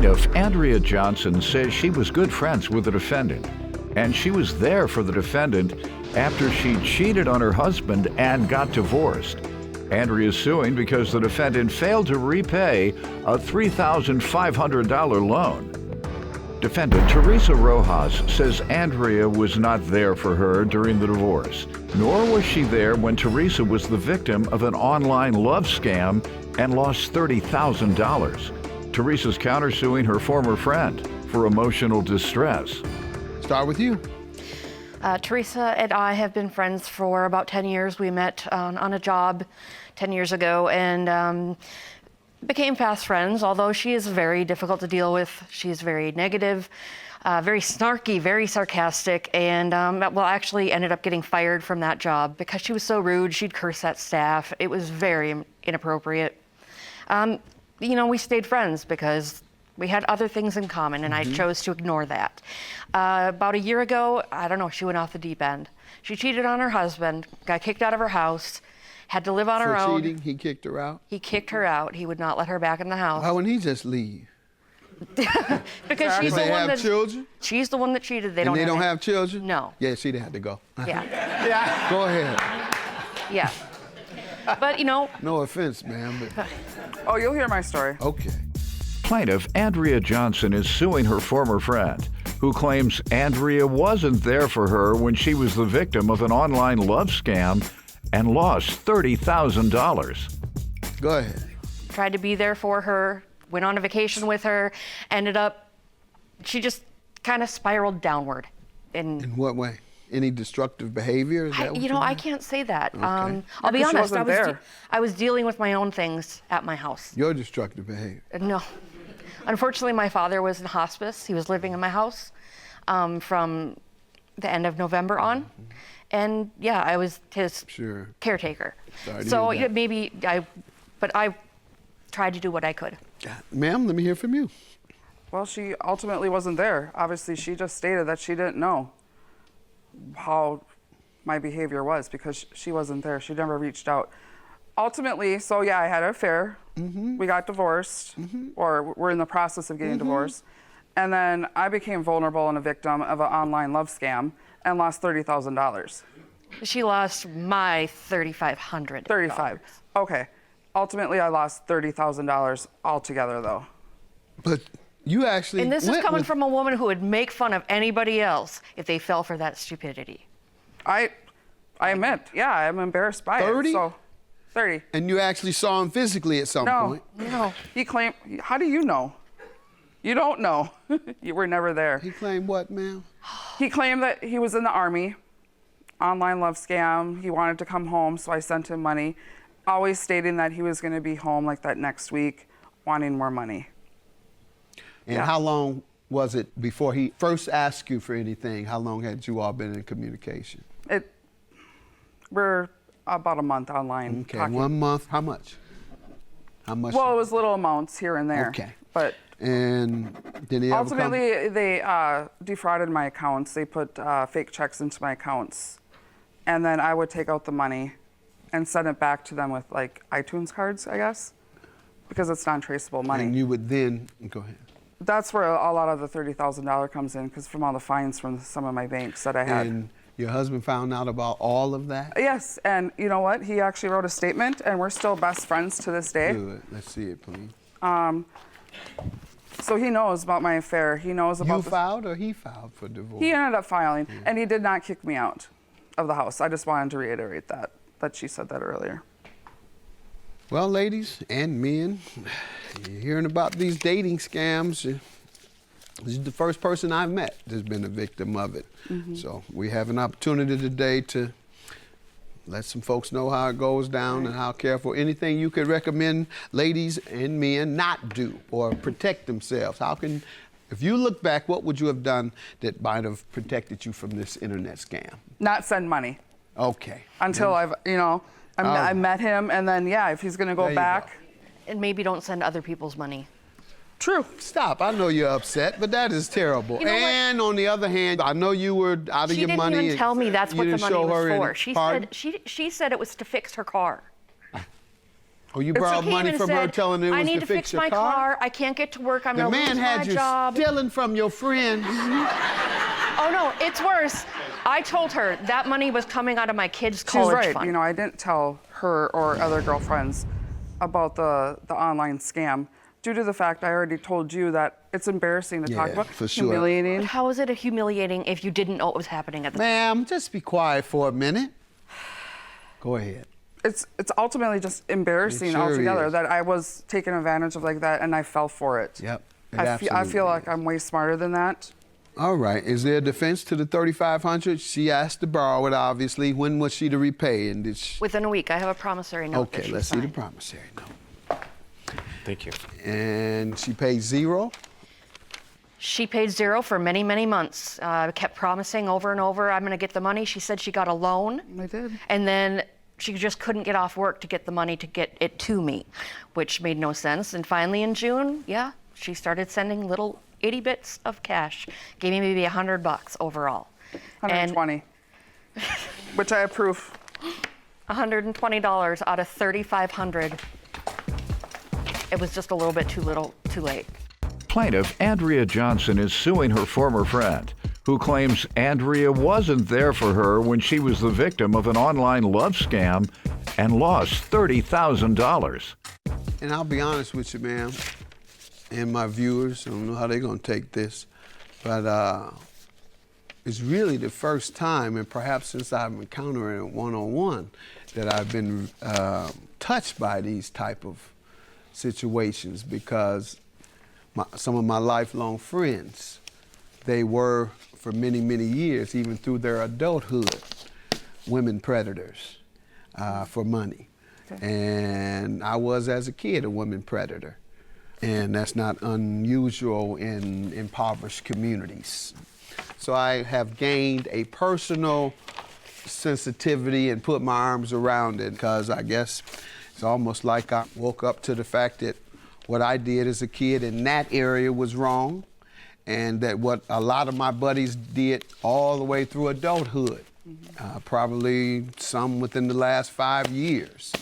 Plaintiff Andrea Johnson says she was good friends with the defendant, and she was there for the defendant after she cheated on her husband and got divorced. Andrea is suing because the defendant failed to repay a $3,500 loan. Defendant Teresa Rojas says Andrea was not there for her during the divorce, nor was she there when Teresa was the victim of an online love scam and lost $30,000. Teresa's countersuing her former friend for emotional distress. Start with you. Teresa and I have been friends for about 10 years. We met on a job 10 years ago and became fast friends, although she is very difficult to deal with. She's very negative, very snarky, very sarcastic, and actually ended up getting fired from that job because she was so rude. She'd curse at staff. It was very inappropriate. We stayed friends because we had other things in common, and I chose to ignore that. About a year ago, I don't know, she went off the deep end. She cheated on her husband, got kicked out of her house, had to live on her own. For cheating, he kicked her out? He kicked her out. He would not let her back in the house. Why wouldn't he just leave? Because she's the one that... children? She's the one that cheated. They don't have children? No. Yeah, she'd have to go. Yeah. Yeah. Go ahead. Yeah. But, No offense, ma'am. But... Oh, you'll hear my story. Okay. Plaintiff Andrea Johnson is suing her former friend, who claims Andrea wasn't there for her when she was the victim of an online love scam and lost $30,000. Go ahead. Tried to be there for her, went on a vacation with her, ended up, she just kind of spiraled downward. In what way? Any destructive behavior? Is that I can't say that. Okay. I'll be honest, I was dealing with my own things at my house. Your destructive behavior? No. Unfortunately, my father was in hospice. He was living in my house from the end of November on. And yeah, I was his caretaker. So I tried to do what I could. Ma'am, let me hear from you. Well, she ultimately wasn't there. Obviously, she just stated that she didn't know how my behavior was because she wasn't there. She never reached out. Ultimately, so yeah, I had an affair. We got divorced, or we're in the process of getting divorced. And then I became vulnerable and a victim of an online love scam and lost $30,000. She lost my $3,500. 35. Okay. Ultimately, I lost $30,000 altogether, though. But you actually... And this is coming from a woman who would make fun of anybody else if they fell for that stupidity. I admit, yeah, I'm embarrassed by 30? it. So, 30. And you actually saw him physically at some point? No. He claimed... How do you know? You don't know. You were never there. He claimed what, ma'am? He claimed that he was in the Army, online love scam. He wanted to come home, so I sent him money, always stating that he was going to be home like that next week, wanting more money. And how long was it before he first asked you for anything? How long had you all been in communication? We're about a month online. Okay, talking. 1 month. How much? Well, it was little amounts here and there. Okay. But and did he ultimately, they defrauded my accounts. They put fake checks into my accounts. And then I would take out the money and send it back to them with like iTunes cards, I guess, because it's non-traceable money. And you would then, go ahead. That's where a lot of the $30,000 comes in, because from all the fines from some of my banks that I had. And your husband found out about all of that? Yes, and you know what? He actually wrote a statement, and we're still best friends to this day. Good. Let's see it, please. So he knows about my affair. He knows about You filed or he filed for divorce? He ended up filing, and he did not kick me out of the house. I just wanted to reiterate that she said that earlier. Well, ladies and men, you're hearing about these dating scams. This is the first person I've met that's been a victim of it. So we have an opportunity today to let some folks know how it goes down and how careful. Anything you could recommend ladies and men not do or protect themselves? If you look back, what would you have done that might have protected you from this internet scam? Not send money. Okay. Until I met him, and then, yeah, if he's going to go back. And maybe don't send other people's money. True. Stop. I know you're upset, but that is terrible. And on the other hand, I know you were out of your money. She didn't even tell me that's what the money was for. She She said it was to fix her car. Oh, you It's borrowed Came money and from her said, telling her it I was need to to fix fix your my car? I can't get to work. I'm The going to man lose had my you job. stealing from your friends. Oh no, it's worse. I told her that money was coming out of my kids' She's college right. fund. You know, I didn't tell her or other girlfriends about the online scam due to the fact I already told you that it's embarrassing to talk Yeah, about. for sure. Humiliating. But how is it humiliating if you didn't know what was happening at the time? Ma'am, just be quiet for a minute. Go ahead. It's ultimately just embarrassing It sure altogether is. that I was taken advantage of like that and I fell for it. Yep. it I feel absolutely like is. I'm way smarter than that. All right. Is there a defense to the $3,500? She asked to borrow it, obviously. When was she to repay? And did she... Within a week, I have a promissory note. that Okay, she let's see the signed. promissory note. Thank you. And she paid $0? She paid $0 for many, many months. Kept promising over and over, I'm going to get the money. She said she got a loan. I did. And then she just couldn't get off work to get the money to get it to me, which made no sense. And finally in June, yeah, she started sending little itty bits of cash. Gave me maybe $100 overall. 120, which I approve. $120 out of $3,500. It was just a little bit too late. Plaintiff Andrea Johnson is suing her former friend, who claims Andrea wasn't there for her when she was the victim of an online love scam and lost $30,000. And I'll be honest with you, ma'am, and my viewers, I don't know how they're going to take this, but it's really the first time, and perhaps since I've been encountering it one-on-one, that I've been touched by these type of situations, because some of my lifelong friends, they were for many, many years, even through their adulthood, women predators for money. Okay. And I was, as a kid, a women predator. And that's not unusual in impoverished communities. So I have gained a personal sensitivity and put my arms around it, because I guess it's almost like I woke up to the fact that what I did as a kid in that area was wrong, and that what a lot of my buddies did all the way through adulthood, probably some within the last 5 years.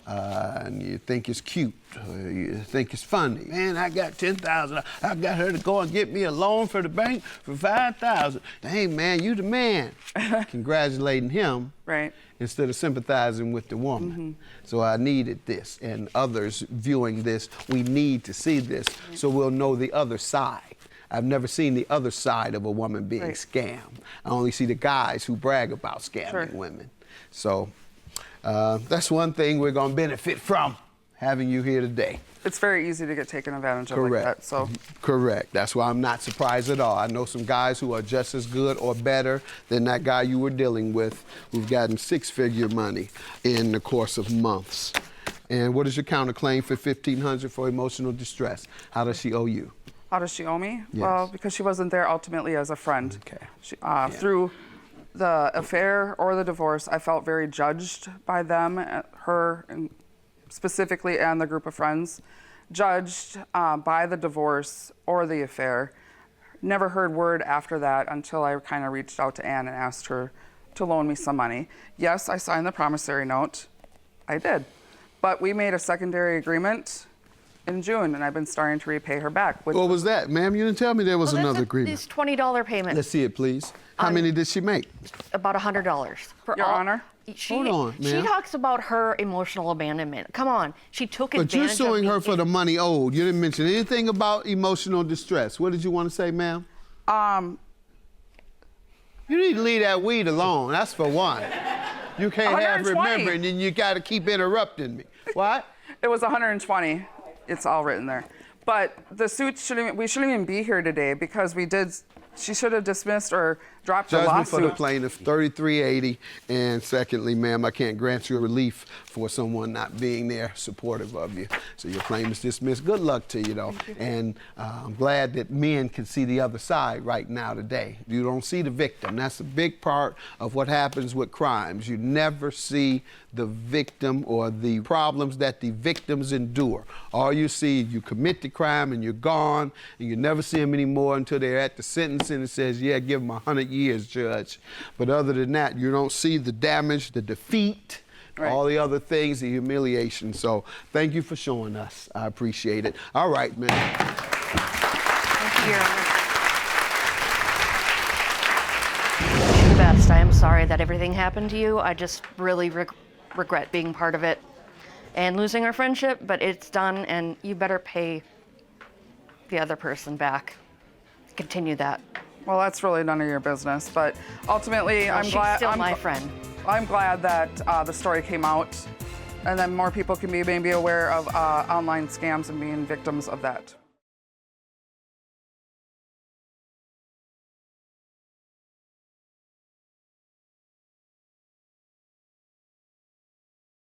And you think it's cute, or you think it's funny. Man, I got $10,000. I got her to go and get me a loan for the bank for $5,000. Hey, man, you the man. Congratulating him, Right. instead of sympathizing with the woman. So I needed this, and others viewing this, we need to see this so we'll know the other side. I've never seen the other side of a woman being scammed. I only see the guys who brag about scamming women. So that's one thing we're going to benefit from, having you here today. It's very easy to get taken advantage of like that. So Correct. That's why I'm not surprised at all. I know some guys who are just as good or better than that guy you were dealing with, who've gotten six-figure money in the course of months. And what is your counterclaim for $1,500 for emotional distress? How does she owe you? how does she owe me? Yes. Well, because she wasn't there ultimately as a friend. Okay. She, through the affair or the divorce, I felt very judged by them, her and specifically, and the group of friends. Judged by the divorce or the affair. Never heard word after that until I kind of reached out to Ann and asked her to loan me some money. Yes, I signed the promissory note. I did. But we made a secondary agreement in June, and I've been starting to repay her back. What was that, ma'am? You didn't tell me there was another agreement. This $20 payment. Let's see it, please. How many did she make? About $100. For Your Honor? Hold on, She ma'am. talks about her emotional abandonment. Come on, she took But advantage you're of suing me. her for the money owed. You didn't mention anything about emotional distress. What did you want to say, ma'am? You need to leave that weed alone. That's for one. You can't have 120. remembering, and you got to keep interrupting me. What? It was 120. It's all written there. But the suit we shouldn't even be here today because she should have dismissed or dropped the Judgment lawsuit. for the plaintiff, $3,380. And secondly, ma'am, I can't grant you a relief for someone not being there supportive of you. So your claim is dismissed. Good luck to you, though. And I'm glad that men can see the other side right now today. You don't see the victim. That's a big part of what happens with crimes. You never see the victim or the problems that the victims endure. All you see, you commit the crime and you're gone, and you never see them anymore until they're at the sentencing and it says, yeah, give them 100 years, Judge. But other than that, you don't see the damage, the defeat, Right. all the other things, the humiliation. So thank you for showing us. I appreciate it. All right, man. Thank you, Your Honor. Wish you the best. I am sorry that everything happened to you. I just really regret being part of it and losing our friendship, but it's done, and you better pay the other person back. Continue that. Well, that's really none of your business, but ultimately, Well, I'm she's glad. still my friend. I'm glad that the story came out, and then more people can be maybe aware of online scams and being victims of that.